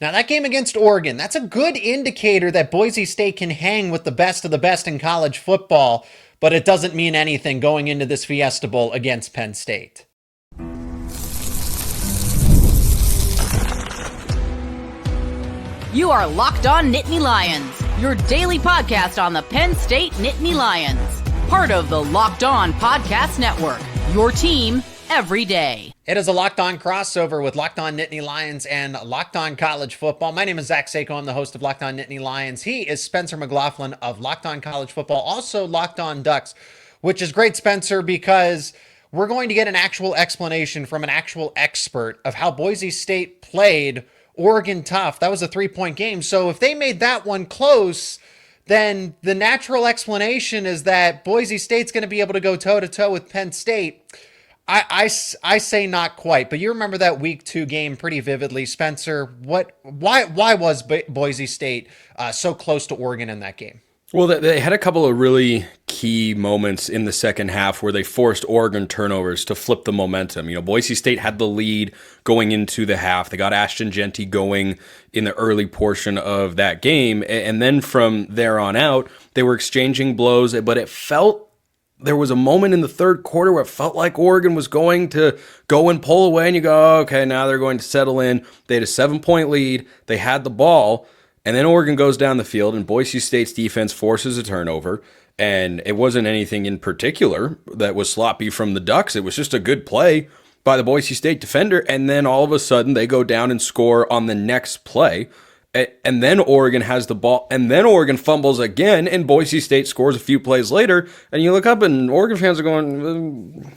Now, that game against Oregon, that's a good indicator that Boise State can hang with the best of the best in college football, but it doesn't mean anything going into this Fiesta Bowl against Penn State. You are Locked On Nittany Lions, your daily podcast on the Penn State Nittany Lions. Part of the Locked On Podcast Network, your team every day. It is a Locked On crossover with Locked On Nittany Lions and Locked On College Football. My name is Zach Sako. I'm the host of Locked On Nittany Lions. He is Spencer McLaughlin of Locked On College Football, also Locked On Ducks, which is great, Spencer, because we're going to get an actual explanation from an actual expert of how Boise State played Oregon tough. That was a 3-point game. So if they made that one close, then the natural explanation is that Boise State's going to be able to go toe-to-toe with Penn State. I say not quite, but you remember that week 2 game pretty vividly, Spencer. Why was Boise State so close to Oregon in that game? Well, they had a couple of really key moments in the second half where they forced Oregon turnovers to flip the momentum. You know, Boise State had the lead going into the half. They got Ashton Jeanty going in the early portion of that game. And then from there on out, they were exchanging blows, but it felt there was a moment in the third quarter where it felt like Oregon was going to go and pull away, and you go, oh, okay, now they're going to settle in. They had a 7-point lead. They had the ball. And then Oregon goes down the field, and Boise State's defense forces a turnover. And it wasn't anything in particular that was sloppy from the Ducks. It was just a good play by the Boise State defender. And then all of a sudden, they go down and score on the next play. And then Oregon has the ball. And then Oregon fumbles again, and Boise State scores a few plays later. And you look up, and Oregon fans are going,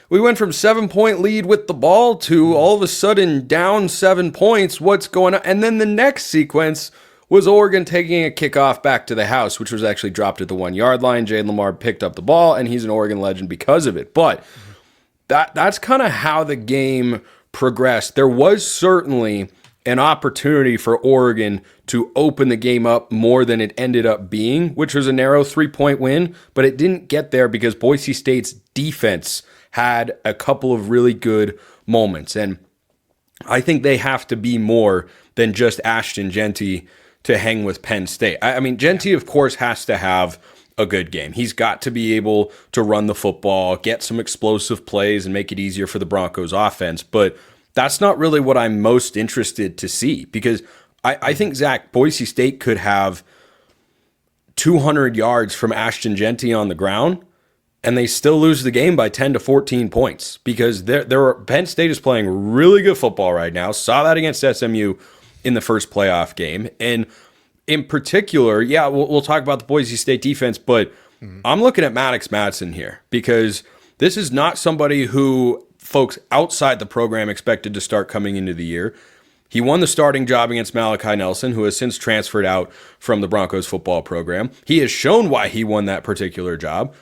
we went from 7-point lead with the ball to all of a sudden down 7 points. What's going on? And then the next sequence was Oregon taking a kickoff back to the house, which was actually dropped at the 1-yard line. Jayden Lamar picked up the ball, and he's an Oregon legend because of it. But that's kind of how the game progressed. There was certainly an opportunity for Oregon to open the game up more than it ended up being, which was a narrow 3-point win, but it didn't get there because Boise State's defense had a couple of really good moments. And I think they have to be more than just Ashton Jeanty to hang with Penn State. I mean, Jeanty, of course, has to have a good game. He's got to be able to run the football, get some explosive plays, and make it easier for the Broncos offense. But that's not really what I'm most interested to see, because I think, Zach, Boise State could have 200 yards from Ashton Jeanty on the ground, and they still lose the game by 10 to 14 points because Penn State is playing really good football right now. Saw that against SMU in the first playoff game. And in particular, yeah, we'll talk about the Boise State defense, but I'm looking at Maddox Madsen here because this is not somebody who folks outside the program expected to start coming into the year. He won the starting job against Malachi Nelson, who has since transferred out from the Broncos football program. He has shown why he won that particular job.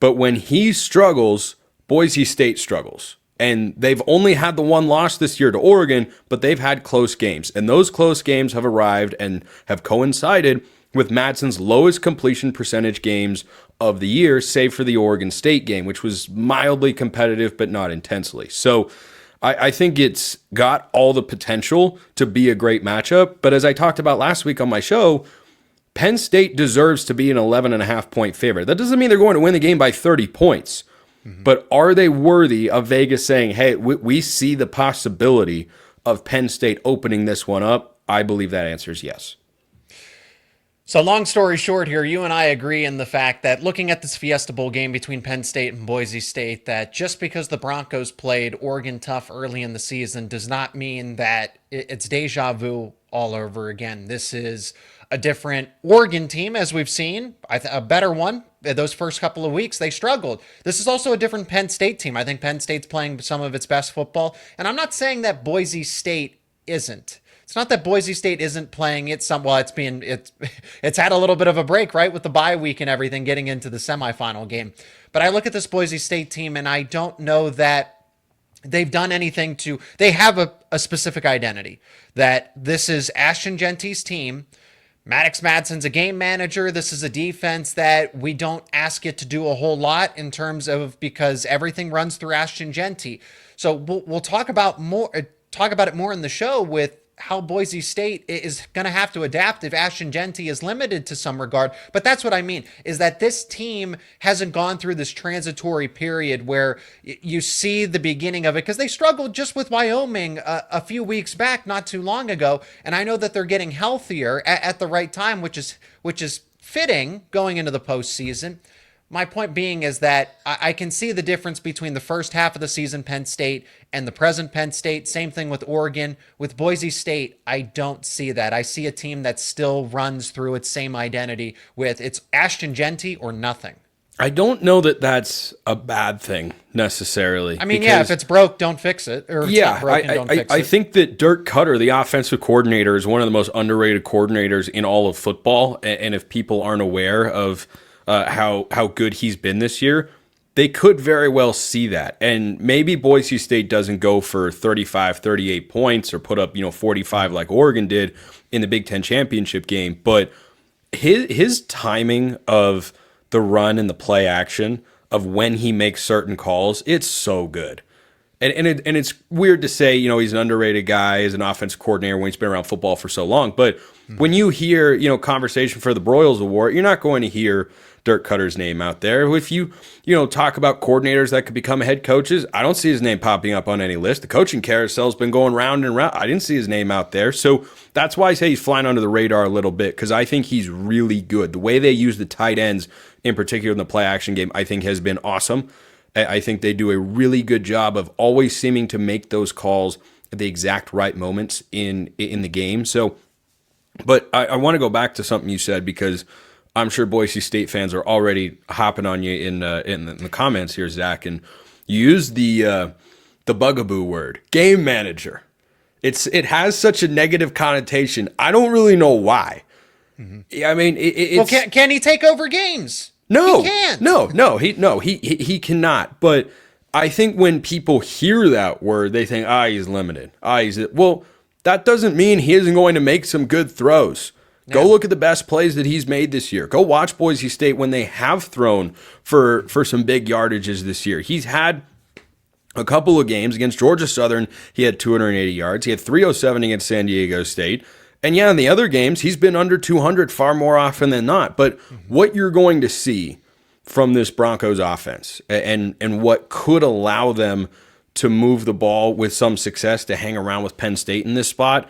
But when he struggles, Boise State struggles. And they've only had the one loss this year to Oregon, but they've had close games. And those close games have arrived and have coincided with Madsen's lowest completion percentage games of the year, save for the Oregon State game, which was mildly competitive, but not intensely. So I think it's got all the potential to be a great matchup. But as I talked about last week on my show, Penn State deserves to be an 11.5-point favorite. That doesn't mean they're going to win the game by 30 points. But are they worthy of Vegas saying, hey, we see the possibility of Penn State opening this one up? I believe that answer is yes. So long story short here, you and I agree in the fact that looking at this Fiesta Bowl game between Penn State and Boise State, that just because the Broncos played Oregon tough early in the season does not mean that it's deja vu all over again. This is a different Oregon team, as we've seen, a better one. Those first couple of weeks, they struggled. This is also a different Penn State team. I think Penn State's playing some of its best football. And I'm not saying that Boise State isn't. It's not that Boise State isn't playing it it's had a little bit of a break, right, with the bye week and everything getting into the semifinal game. But I look at this Boise State team and I don't know that they've done anything they have a specific identity, that this is Ashton Jeanty's team. Maddox Madsen's a game manager. This is a defense that we don't ask it to do a whole lot in terms of, because everything runs through Ashton Jeanty. So we'll talk about it more in the show with how Boise State is going to have to adapt if Ashton Jeanty is limited to some regard. But that's what I mean, is that this team hasn't gone through this transitory period where you see the beginning of it, because they struggled just with Wyoming a few weeks back, not too long ago. And I know that they're getting healthier at the right time, which is fitting going into the postseason. My point being is that I can see the difference between the first half of the season Penn State and the present Penn State. Same thing with Oregon. With Boise State, I don't see that. I see a team that still runs through its same identity with it's Ashton Jeanty or nothing. I don't know that that's a bad thing necessarily. I mean, yeah, if it's broke, don't fix it. Or if it's not broken, don't fix it. I think that Dirk Cutter, the offensive coordinator, is one of the most underrated coordinators in all of football. And if people aren't aware of how good he's been this year, they could very well see that. And maybe Boise State doesn't go for 35, 38 points or put up 45 like Oregon did in the Big Ten championship game. But his timing of the run and the play action of when he makes certain calls, it's so good. And it's weird to say, he's an underrated guy as an offensive coordinator when he's been around football for so long. But when you hear, conversation for the Broyles Award, you're not going to hear Dirk Cutter's name out there. If you talk about coordinators that could become head coaches, I don't see his name popping up on any list. The coaching carousel's been going round and round. I didn't see his name out there. So that's why I say he's flying under the radar a little bit, because I think he's really good. The way they use the tight ends, in particular in the play action game, I think has been awesome. I think they do a really good job of always seeming to make those calls at the exact right moments in the game. So, but I want to go back to something you said, because I'm sure Boise State fans are already hopping on you in the comments here, Zach, and you used the bugaboo word, game manager. It has such a negative connotation. I don't really know why. Mm-hmm. I mean, it's, well, can he take over games? No, he can't. He cannot. But I think when people hear that word, they think, he's limited. Well, that doesn't mean he isn't going to make some good throws. Yeah. Go look at the best plays that he's made this year. Go watch Boise State when they have thrown for some big yardages this year. He's had a couple of games against Georgia Southern. He had 280 yards. He had 307 against San Diego State. And yeah, in the other games, he's been under 200 far more often than not. But what you're going to see from this Broncos offense and what could allow them to move the ball with some success to hang around with Penn State in this spot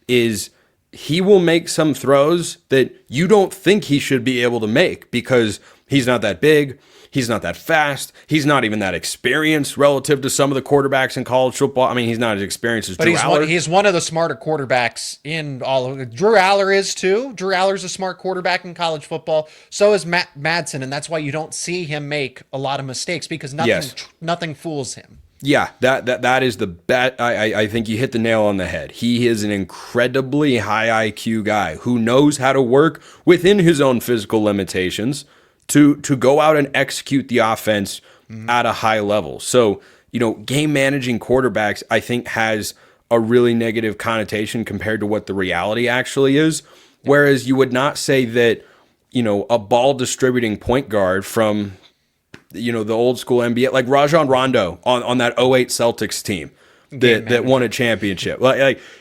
is he will make some throws that you don't think he should be able to make, because he's not that big. He's not that fast. He's not even that experienced relative to some of the quarterbacks in college football. I mean, he's not as experienced as Drew Aller. He's one of the smarter quarterbacks in all of it. Drew Aller is too. Drew Aller's a smart quarterback in college football. So is Matt Madsen, and that's why you don't see him make a lot of mistakes, because nothing fools him. Yeah, that is the bet. I think you hit the nail on the head. He is an incredibly high IQ guy who knows how to work within his own physical limitations to go out and execute the offense at a high level. So, game managing quarterbacks, I think, has a really negative connotation compared to what the reality actually is. Whereas you would not say that, a ball distributing point guard from, the old school NBA, like Rajon Rondo on that 08 Celtics team that won a championship.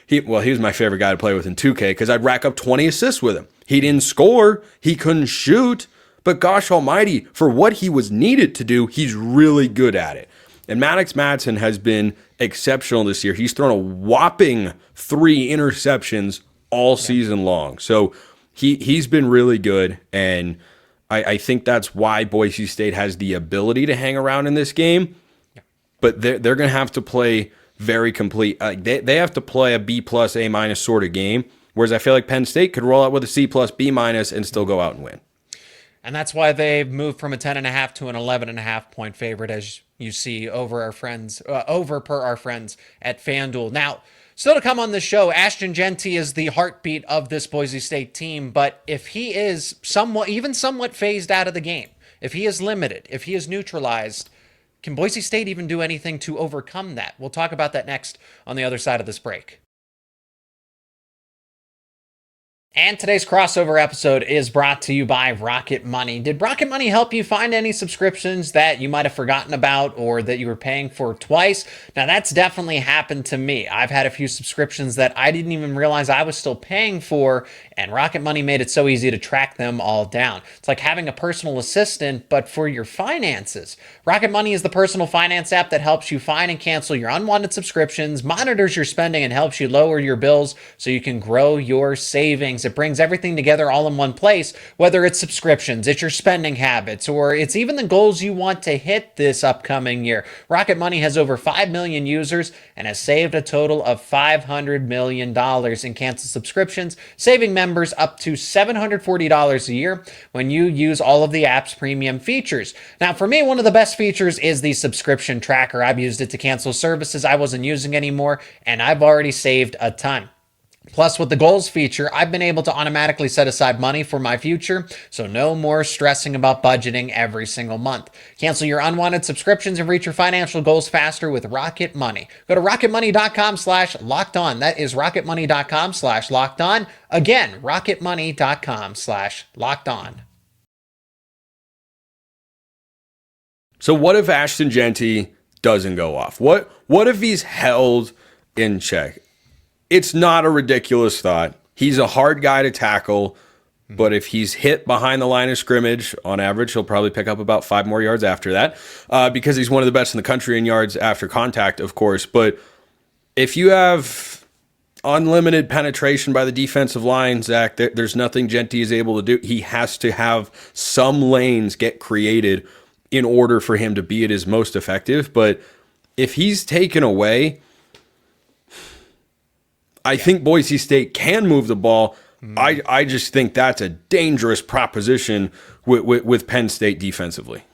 He was my favorite guy to play with in 2K, because I'd rack up 20 assists with him. He didn't score, he couldn't shoot, but gosh almighty, for what he was needed to do, he's really good at it. And Maddox Madsen has been exceptional this year. He's thrown a whopping 3 interceptions all season long. So he's been really good, and I think that's why Boise State has the ability to hang around in this game. Yeah. But they're going to have to play very complete. They have to play a B+, A- sort of game, whereas I feel like Penn State could roll out with a C+, B- and still go out and win. And that's why they've moved from a 10.5 to an 11.5 point favorite, as you see over our friends at FanDuel. Now, still to come on this show, Ashton Jeanty is the heartbeat of this Boise State team. But if he is somewhat phased out of the game, if he is limited, if he is neutralized, can Boise State even do anything to overcome that? We'll talk about that next on the other side of this break. And today's crossover episode is brought to you by Rocket Money. Did Rocket Money help you find any subscriptions that you might have forgotten about or that you were paying for twice? Now, that's definitely happened to me. I've had a few subscriptions that I didn't even realize I was still paying for, and Rocket Money made it so easy to track them all down. It's like having a personal assistant, but for your finances. Rocket Money is the personal finance app that helps you find and cancel your unwanted subscriptions, monitors your spending, and helps you lower your bills so you can grow your savings. It brings everything together all in one place, whether it's subscriptions, it's your spending habits, or it's even the goals you want to hit this upcoming year. Rocket Money has over 5 million users and has saved a total of $500 million in canceled subscriptions, saving members up to $740 a year when you use all of the app's premium features. Now, for me, one of the best features is the subscription tracker. I've used it to cancel services I wasn't using anymore, and I've already saved a ton. Plus, with the goals feature, I've been able to automatically set aside money for my future, so no more stressing about budgeting every single month. Cancel your unwanted subscriptions and reach your financial goals faster with Rocket Money. Go to rocketmoney.com/lockedon. That is rocketmoney.com/lockedon. Again, rocketmoney.com/lockedon. So what if Ashton Jeanty doesn't go off? What if he's held in check? It's not a ridiculous thought. He's a hard guy to tackle, but if he's hit behind the line of scrimmage, on average, he'll probably pick up about 5 more yards after that because he's one of the best in the country in yards after contact, of course. But if you have unlimited penetration by the defensive line, Zach, there's nothing Jeanty is able to do. He has to have some lanes get created in order for him to be at his most effective. But if he's taken away, I think Boise State can move the ball. I just think that's a dangerous proposition with Penn State defensively.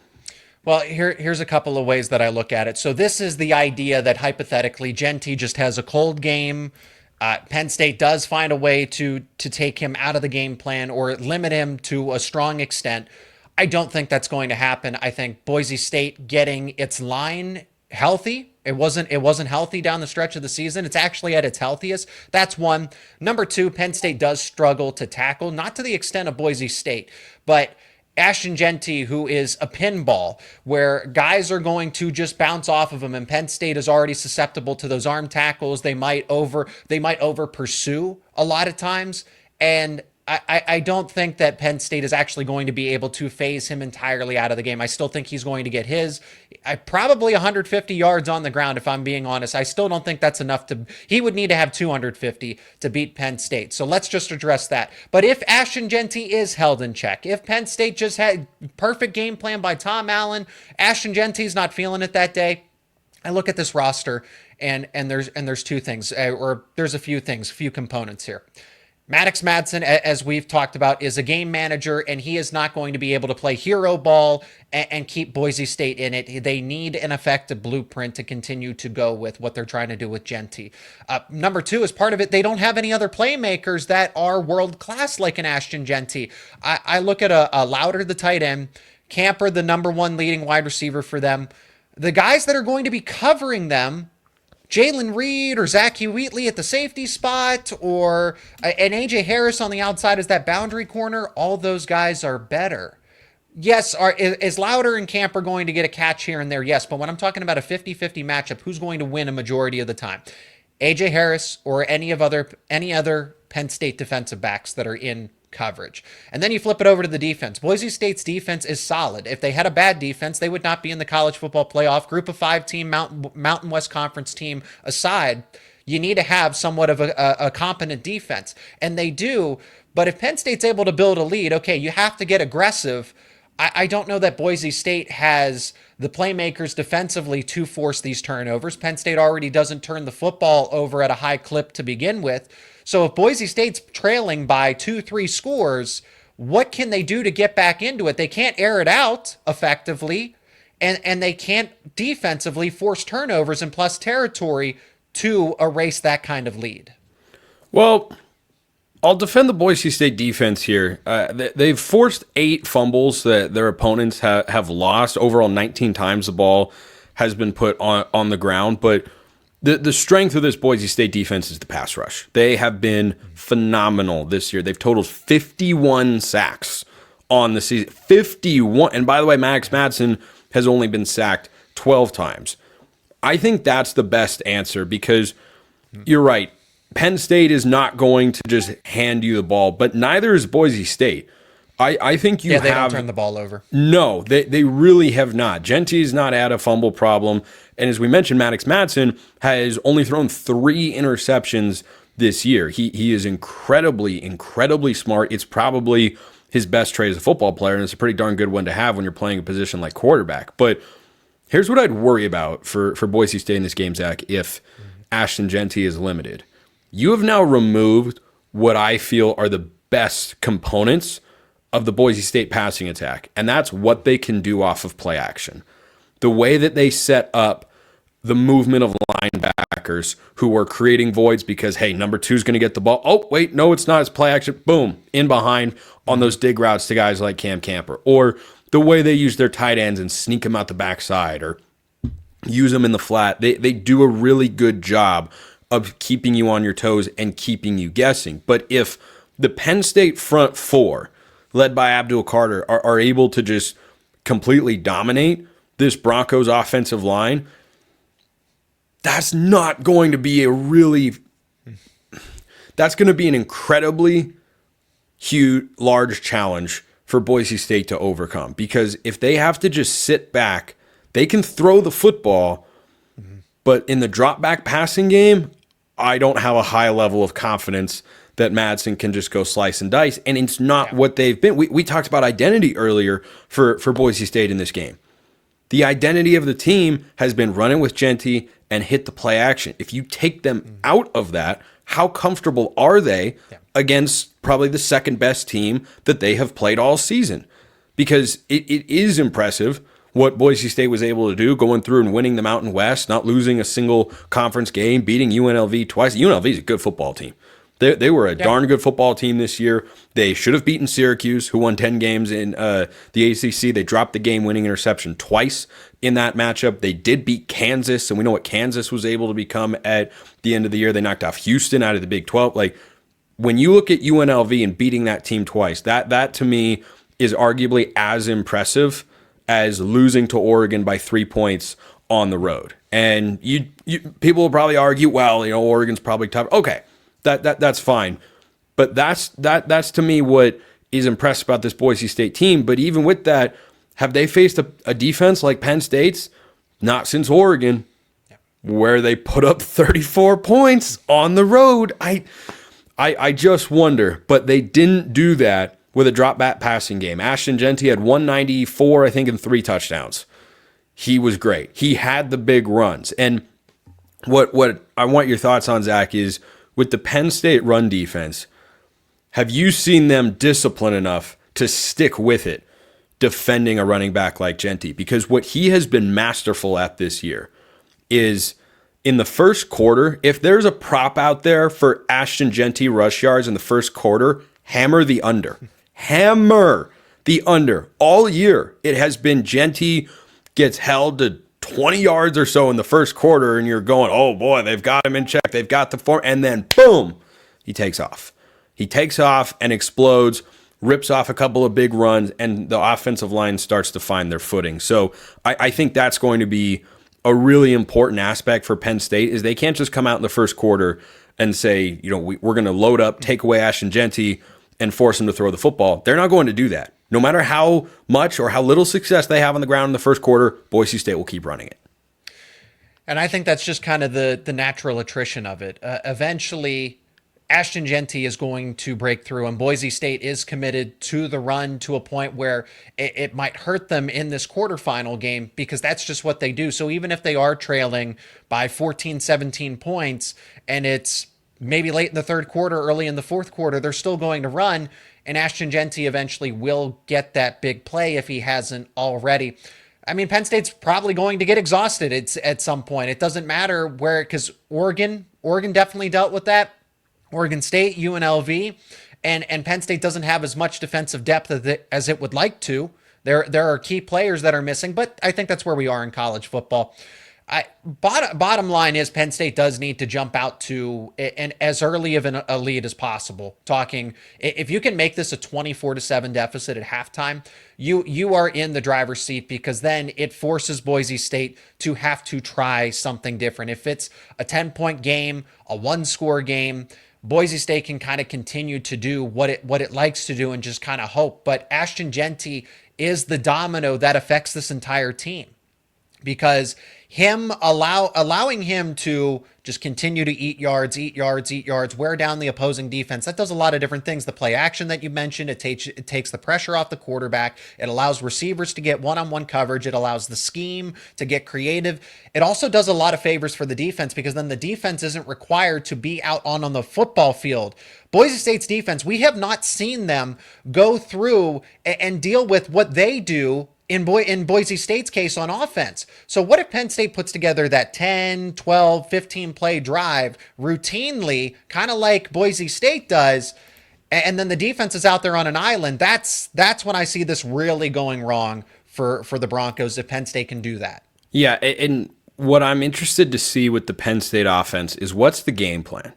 Well, here's a couple of ways that I look at it. So this is the idea that hypothetically Jeanty just has a cold game. Penn State does find a way to take him out of the game plan or limit him to a strong extent. I don't think that's going to happen. I think Boise State getting its line healthy. It wasn't healthy down the stretch of the season. It's actually at its healthiest. That's one. Number two, Penn State does struggle to tackle, not to the extent of Boise State, but Ashton Jeanty, who is a pinball, where guys are going to just bounce off of him, and Penn State is already susceptible to those arm tackles. They might over pursue a lot of times, and I don't think that Penn State is actually going to be able to phase him entirely out of the game. I still think he's going to get probably 150 yards on the ground, if I'm being honest. I still don't think that's enough he would need to have 250 to beat Penn State. So let's just address that. But if Ashton Jeanty is held in check, if Penn State just had perfect game plan by Tom Allen, Ashton Jeanty's not feeling it that day, I look at this roster and there's two things, or there's a few components here. Maddox Madsen, as we've talked about, is a game manager, and he is not going to be able to play hero ball and keep Boise State in it. They need an effective blueprint to continue to go with what they're trying to do with Jeanty. Number two, as part of it, they don't have any other playmakers that are world-class like an Ashton Jeanty. I look at a Louder, the tight end, Camper, the number one leading wide receiver for them. The guys that are going to be covering them, Jalen Reed or Zach Wheatley at the safety spot, or an AJ Harris on the outside as that boundary corner, all those guys are better. Yes, is Louder and Camper going to get a catch here and there? Yes, but when I'm talking about a 50-50 matchup, who's going to win a majority of the time? AJ Harris or any other Penn State defensive backs that are in coverage. And then you flip it over to the defense. Boise State's defense is solid. If they had a bad defense, they would not be in the college football playoff. Group of 5 team Mountain West Conference team aside, you need to have somewhat of a competent defense. And they do, but if Penn State's able to build a lead, okay, you have to get aggressive. I don't know that Boise State has the playmakers defensively to force these turnovers. Penn State already doesn't turn the football over at a high clip to begin with. So if Boise State's trailing by 2-3 scores, what can they do to get back into it? They can't air it out effectively, and they can't defensively force turnovers in plus territory to erase that kind of lead. Well, I'll defend the Boise State defense here. They've forced 8 fumbles that their opponents have lost. Overall, 19 times the ball has been put on the ground, but The strength of this Boise State defense is the pass rush. They have been phenomenal this year. They've totaled 51 sacks on the season. 51. And by the way, Max Madsen has only been sacked 12 times. I think that's the best answer because you're right. Penn State is not going to just hand you the ball, but neither is Boise State. I think they don't turn the ball over. No, they really have not. Genty's not had a fumble problem. And as we mentioned, Maddox Madsen has only thrown 3 interceptions this year. He is incredibly smart. It's probably his best trait as a football player, and it's a pretty darn good one to have when you're playing a position like quarterback. But here's what I'd worry about for Boise State in this game, Zach, if Ashton Genty is limited. You have now removed what I feel are the best components of the Boise State passing attack, and that's what they can do off of play action. The way that they set up the movement of linebackers who are creating voids because, hey, number 2 is going to get the ball. Oh, wait, no, it's not. It's play action. Boom, in behind on those dig routes to guys like Cam Camper. Or the way they use their tight ends and sneak them out the backside or use them in the flat. They do a really good job of keeping you on your toes and keeping you guessing. But if the Penn State front 4, led by Abdul Carter, are able to just completely dominate this Broncos offensive line, that's not going to be that's going to be an incredibly huge, large challenge for Boise State to overcome. Because if they have to just sit back, they can throw the football, but in the drop back passing game, I don't have a high level of confidence that Madsen can just go slice and dice, and it's not what they've been. We talked about identity earlier for Boise State in this game. The identity of the team has been running with Genty and hit the play action. If you take them out of that, how comfortable are they against probably the second best team that they have played all season? Because it is impressive what Boise State was able to do, going through and winning the Mountain West, not losing a single conference game, beating UNLV twice. UNLV is a good football team. They were a darn good football team this year. They should have beaten Syracuse, who won 10 games in the ACC. They dropped the game-winning interception twice in that matchup. They did beat Kansas, and we know what Kansas was able to become at the end of the year. They knocked off Houston out of the Big 12. Like, when you look at UNLV and beating that team twice, that to me is arguably as impressive as losing to Oregon by 3 points on the road. And you people will probably argue, well, Oregon's probably tough. Okay. That's fine. But that's to me what is impressed about this Boise State team. But even with that, have they faced a defense like Penn State's? Not since Oregon, where they put up 34 points on the road. I just wonder. But they didn't do that with a drop back passing game. Ashton Genty had 194, I think, and 3 touchdowns. He was great. He had the big runs. And what I want your thoughts on, Zach, is with the Penn State run defense, have you seen them disciplined enough to stick with it defending a running back like Genty? Because what he has been masterful at this year is in the first quarter, if there's a prop out there for Ashton Genty rush yards in the first quarter, hammer the under. Hammer the under. All year, it has been Genty gets held to 20 yards or so in the first quarter, and you're going, oh boy, they've got him in check. They've got the form, and then boom, he takes off. He takes off and explodes, rips off a couple of big runs, and the offensive line starts to find their footing. So I think that's going to be a really important aspect for Penn State, is they can't just come out in the first quarter and say, we're going to load up, take away Ashton Genty, and force him to throw the football. They're not going to do that. No matter how much or how little success they have on the ground in the first quarter, Boise State will keep running it. And I think that's just kind of the natural attrition of it. Eventually, Ashton Genty is going to break through, and Boise State is committed to the run to a point where it might hurt them in this quarterfinal game, because that's just what they do. So even if they are trailing by 14, 17 points, and it's maybe late in the third quarter, early in the fourth quarter, they're still going to run, and Ashton Genty eventually will get that big play if he hasn't already. I mean, Penn State's probably going to get exhausted at some point. It doesn't matter where, because Oregon definitely dealt with that. Oregon State, UNLV, and Penn State doesn't have as much defensive depth as it would like to. There are key players that are missing, but I think that's where we are in college football. Bottom line is Penn State does need to jump out to an as early of a lead as possible. Talking, if you can make this a 24-7 deficit at halftime, you are in the driver's seat, because then it forces Boise State to have to try something different. If it's a 10-point game, a one-score game, Boise State can kind of continue to do what it likes to do and just kind of hope. But Ashton Jeanty is the domino that affects this entire team, because allowing him to just continue to eat yards, wear down the opposing defense, that does a lot of different things. The play action that you mentioned, it takes the pressure off the quarterback. It allows receivers to get one-on-one coverage. It allows the scheme to get creative. It also does a lot of favors for the defense, because then the defense isn't required to be out on the football field. Boise State's defense, we have not seen them go through and deal with what they do in Boise State's case on offense. So what if Penn State puts together that 10, 12, 15 play drive routinely, kind of like Boise State does, and then the defense is out there on an island? That's when I see this really going wrong for the Broncos, if Penn State can do that. Yeah, and what I'm interested to see with the Penn State offense is what's the game plan?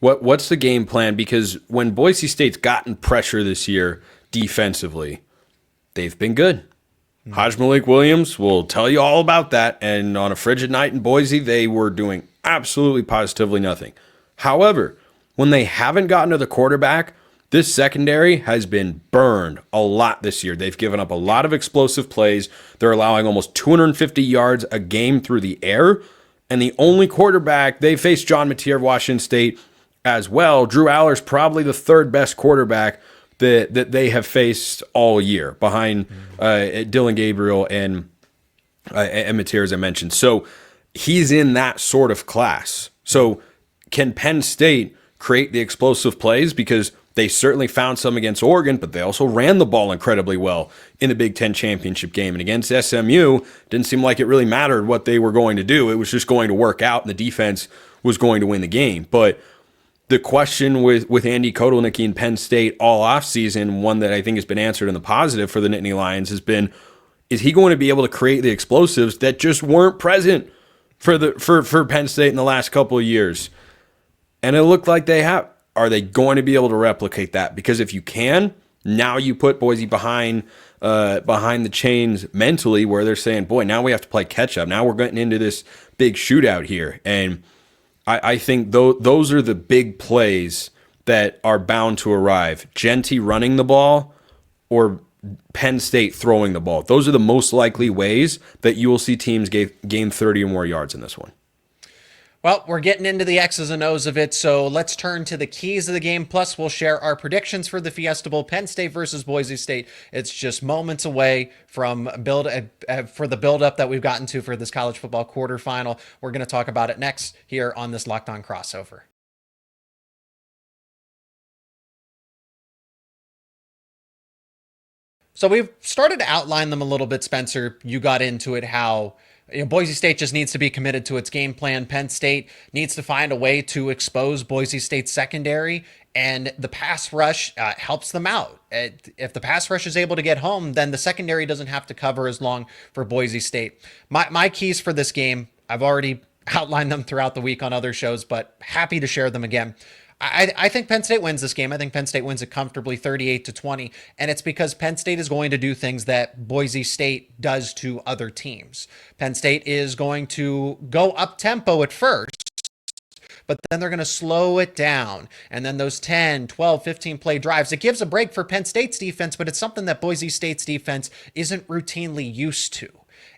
What's the game plan? Because when Boise State's gotten pressure this year defensively, they've been good. Hajj Malik Williams will tell you all about that. And on a frigid night in Boise, they were doing absolutely positively nothing. However, when they haven't gotten to the quarterback, this secondary has been burned a lot this year. They've given up a lot of explosive plays. They're allowing almost 250 yards a game through the air. And the only quarterback, they faced John Mateer of Washington State as well. Drew Aller's probably the third best quarterback that they have faced all year, behind Dylan Gabriel and Mateer, as I mentioned. So he's in that sort of class. So can Penn State create the explosive plays? Because they certainly found some against Oregon, but they also ran the ball incredibly well in the Big Ten championship game. And against SMU, didn't seem like it really mattered what they were going to do. It was just going to work out, and the defense was going to win the game. But the question with Andy Kotelnicki and Penn State all offseason, one that I think has been answered in the positive for the Nittany Lions, has been, is he going to be able to create the explosives that just weren't present for Penn State in the last couple of years? And it looked like they have. Are they going to be able to replicate that? Because if you can, now you put Boise behind the chains mentally, where they're saying, boy, now we have to play catch up. Now we're getting into this big shootout here. And I think those are the big plays that are bound to arrive. Jeanty running the ball or Penn State throwing the ball. Those are the most likely ways that you will see teams gain 30 or more yards in this one. Well, we're getting into the X's and O's of it, so let's turn to the keys of the game. Plus, we'll share our predictions for the Fiesta Bowl, Penn State versus Boise State. It's just moments away from for the build-up that we've gotten to for this college football quarterfinal. We're going to talk about it next here on this Locked On Crossover. So we've started to outline them a little bit, Spencer. You got into it, how Boise State just needs to be committed to its game plan. Penn State needs to find a way to expose Boise State's secondary, and the pass rush helps them out. If the pass rush is able to get home, then the secondary doesn't have to cover as long for Boise State. My keys for this game, I've already outlined them throughout the week on other shows, but happy to share them again. I think Penn State wins this game. I think Penn State wins it comfortably, 38-20, and it's because Penn State is going to do things that Boise State does to other teams. Penn State is going to go up tempo at first, but then they're going to slow it down. And then those 10, 12, 15 play drives, it gives a break for Penn State's defense, but it's something that Boise State's defense isn't routinely used to.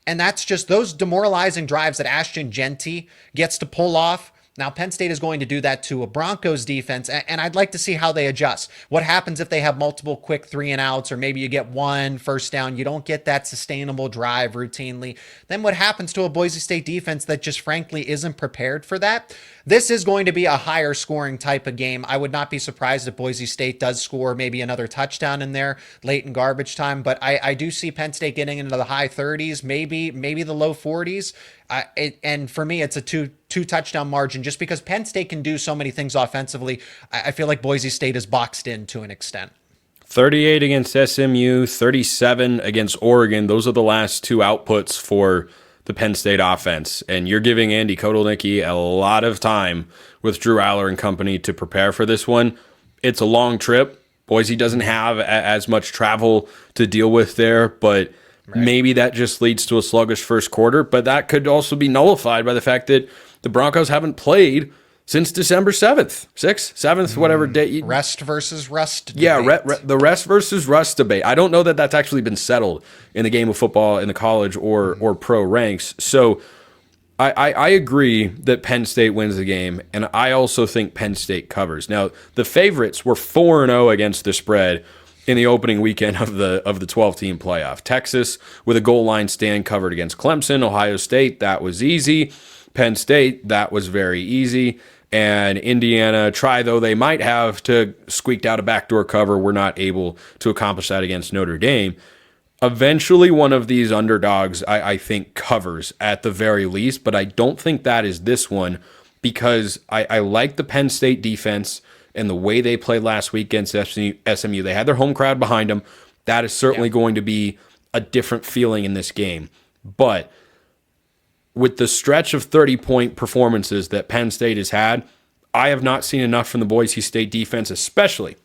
And that's just those demoralizing drives that Ashton Jeanty gets to pull off. Now, Penn State is going to do that to a Broncos defense, and I'd like to see how they adjust. What happens if they have multiple quick 3-and-outs, or maybe you get one first down, you don't get that sustainable drive routinely? Then what happens to a Boise State defense that just frankly isn't prepared for that? This is going to be a higher scoring type of game. I would not be surprised if Boise State does score maybe another touchdown in there late in garbage time, but I do see Penn State getting into the high 30s, maybe the low 40s. And for me, it's a two touchdown margin, just because Penn State can do so many things offensively. I feel like Boise State is boxed in to an extent. 38 against SMU, 37 against Oregon. Those are the last two outputs for the Penn State offense, and you're giving Andy Kotelnicki a lot of time with Drew Aller and company to prepare for this one. It's a long trip. Boise doesn't have as much travel to deal with there, but maybe that just leads to a sluggish first quarter. But that could also be nullified by the fact that the Broncos haven't played since December 7th, 6th, 7th, whatever day. Rest versus rust debate. Yeah, the rest versus rust debate. I don't know that that's actually been settled in the game of football in the college or pro ranks. So I agree that Penn State wins the game, and I also think Penn State covers. Now, the favorites were 4-0 against the spread in the opening weekend of the 12-team playoff. Texas with a goal line stand covered against Clemson. Ohio State, that was easy. Penn State, that was very easy. And Indiana, try though they might have to squeaked out a backdoor cover, were not able to accomplish that against Notre Dame. Eventually, one of these underdogs, I think, covers at the very least, but I don't think that is this one because I like the Penn State defense and the way they played last week against SMU. They had their home crowd behind them. That is certainly going to be a different feeling in this game. But with the stretch of 30-point performances that Penn State has had, I have not seen enough from the Boise State defense, especially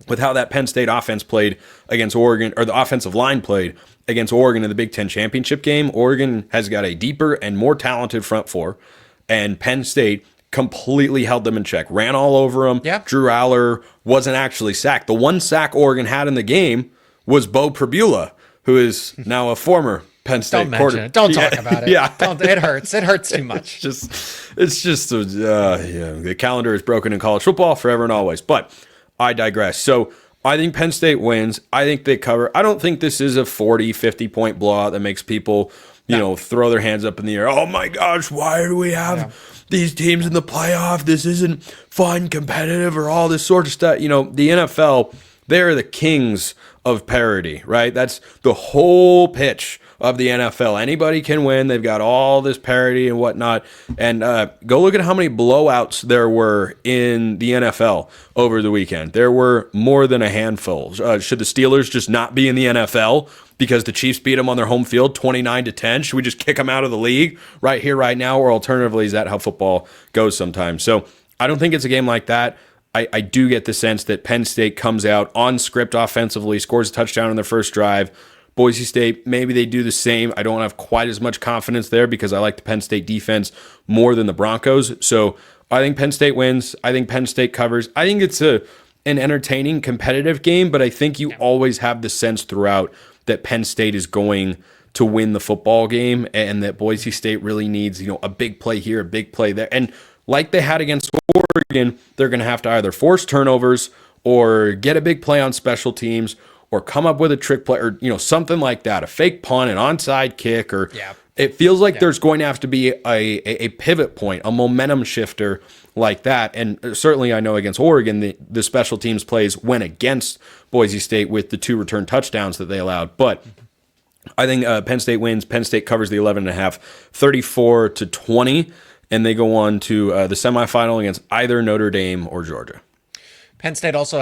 with how that Penn State offense played against Oregon, or the offensive line played against Oregon in the Big Ten championship game. Oregon has got a deeper and more talented front four, and Penn State completely held them in check, ran all over them. Yeah. Drew Aller wasn't actually sacked. The one sack Oregon had in the game was Bo Pribula, who is now a former Penn State quarterback. Don't talk about it. Yeah. It hurts. It hurts too much. The calendar is broken in college football forever and always. But I digress. So I think Penn State wins. I think they cover. I don't think this is a 40, 50-point blowout that makes people, throw their hands up in the air. Oh my gosh, why do we have these teams in the playoff? This isn't fun, competitive, or all this sort of stuff. The NFL, they're the kings of parity, right? That's the whole pitch of the NFL. Anybody can win. They've got all this parity and whatnot. And go look at how many blowouts there were in the NFL over the weekend. There were more than a handful. Should the Steelers just not be in the NFL because the Chiefs beat them on their home field 29-10? Should we just kick them out of the league right here, right now? Or alternatively, is that how football goes sometimes? So I don't think it's a game like that. I do get the sense that Penn State comes out on script offensively, scores a touchdown in their first drive. Boise State, maybe they do the same. I don't have quite as much confidence there because I like the Penn State defense more than the Broncos. So I think Penn State wins. I think Penn State covers. I think it's an entertaining, competitive game, but I think you always have the sense throughout that Penn State is going to win the football game and that Boise State really needs, a big play here, a big play there. And like they had against Oregon, they're going to have to either force turnovers or get a big play on special teams or come up with a trick play or, something like that, a fake punt, an onside kick, or it feels like there's going to have to be a pivot point, a momentum shifter like that. And certainly I know against Oregon, the special teams plays went against Boise State with the 2 return touchdowns that they allowed. But I think Penn State wins. Penn State covers the 11.5, 34-20, and they go on to the semifinal against either Notre Dame or Georgia. Penn State also,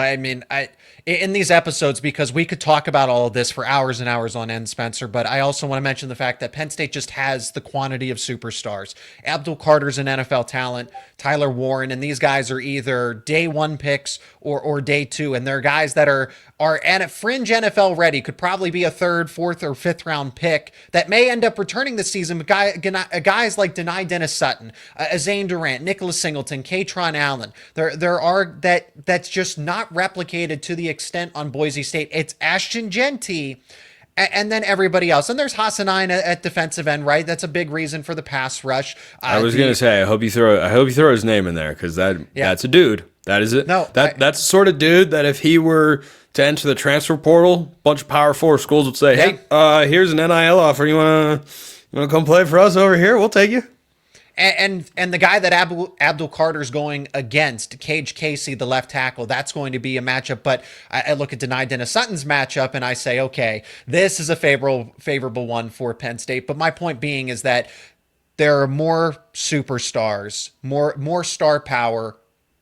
in these episodes, because we could talk about all of this for hours and hours on end, Spencer, but I also want to mention the fact that Penn State just has the quantity of superstars. Abdul Carter's an NFL talent, Tyler Warren, and these guys are either day one picks or day two, and they're guys that are at fringe NFL ready, could probably be a 3rd, 4th, or 5th round pick that may end up returning this season. But guys like Denai Dennis Sutton, Zane Durant, Nicholas Singleton, Katron Allen, there are that's just not replicated to the extent on Boise State. It's Ashton Genty and then everybody else. And there's Hassanine at defensive end, right? That's a big reason for the pass rush. I was going to say, I hope you throw his name in there because that's a dude. That is it. No, that's the sort of dude that if he were to enter the transfer portal, a bunch of Power 4 schools would say, hey, here's an NIL offer. You want to come play for us over here? We'll take you. And the guy that Abdul Carter's going against, Cage Casey, the left tackle, that's going to be a matchup. But I look at Denai Dennis Sutton's matchup and I say, okay, this is a favorable one for Penn State. But my point being is that there are more superstars, more star power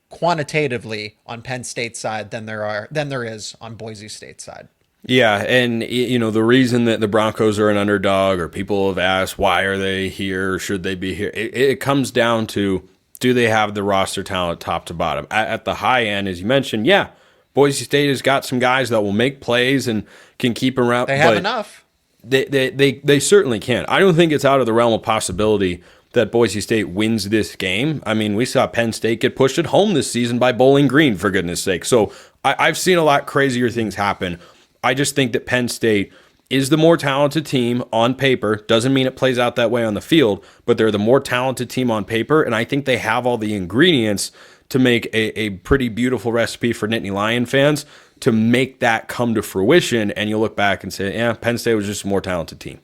quantitatively on Penn State side than there is on Boise State side. Yeah, and the reason that the Broncos are an underdog, or people have asked why are they here, should they be here, it comes down to, do they have the roster talent top to bottom? At the high end, as you mentioned, yeah, Boise State has got some guys that will make plays and can keep around. They have enough. They certainly can. I don't think it's out of the realm of possibility that Boise State wins this game. I mean, we saw Penn State get pushed at home this season by Bowling Green, for goodness sake. So I've seen a lot crazier things happen. I just think that Penn State is the more talented team on paper. Doesn't mean it plays out that way on the field, but they're the more talented team on paper, and I think they have all the ingredients to make a pretty beautiful recipe for Nittany Lion fans to make that come to fruition, and you look back and say, yeah, Penn State was just a more talented team.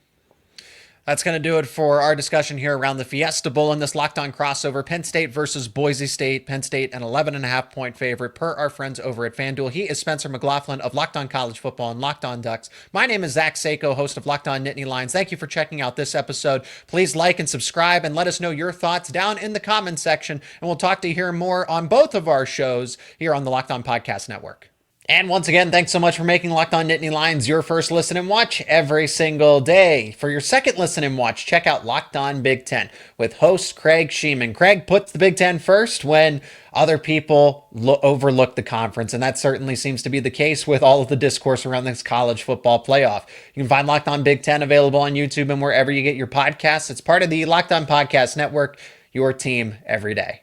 That's going to do it for our discussion here around the Fiesta Bowl in this Locked On crossover. Penn State versus Boise State. Penn State, an 11.5-point favorite per our friends over at FanDuel. He is Spencer McLaughlin of Locked On College Football and Locked On Ducks. My name is Zach Sako, host of Locked On Nittany Lions. Thank you for checking out this episode. Please like and subscribe and let us know your thoughts down in the comments section. And we'll talk to you here more on both of our shows here on the Locked On Podcast Network. And once again, thanks so much for making Locked On Nittany Lions your first listen and watch every single day. For your second listen and watch, check out Locked On Big Ten with host Craig Sheeman. Craig puts the Big Ten first when other people overlook the conference, and that certainly seems to be the case with all of the discourse around this college football playoff. You can find Locked On Big Ten available on YouTube and wherever you get your podcasts. It's part of the Locked On Podcast Network, your team every day.